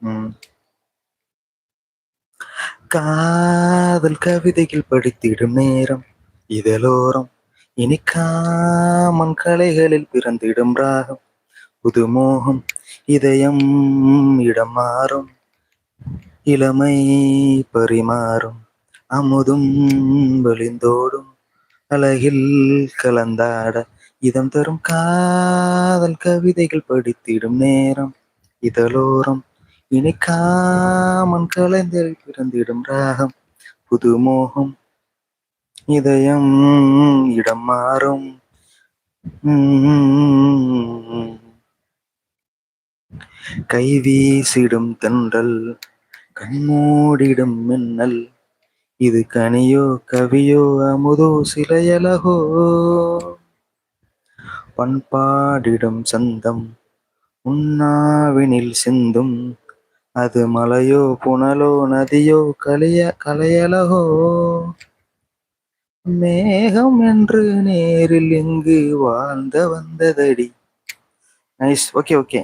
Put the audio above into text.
ம். காதல் கவிதைகள் படித்திடும் நேரம் இதழோரம் இனிக்காமன் கலைகளில் பிறந்திடும் ராகம் புதுமோகம் இதயம் இடம் மாறும் இளமை பரிமாறும் அமுதும் வழிந்தோடும் அழகில் கலந்தாட இதம் தரும் காதல் கவிதைகள் படித்திடும் நேரம் இதழோரம் இனிக்காமன் கலைஞரில் பிறந்திடும் ராகம் புதுமோகம் இதயம் இடம் மாறும் கைவீசிடும் தென்றல் கண்மூடிடும் மின்னல் இது கனியோ கவியோ அமுதோ சிலையழகோ பண்பாடிடும் சந்தம் உண்ணாவினில் சிந்தும் அது மலையோ புனலோ நதியோ கலையழகோ மேகம் என்று நேரில் இங்கு வாழ்ந்த வந்ததடி நைஸ் ஓகே ஓகே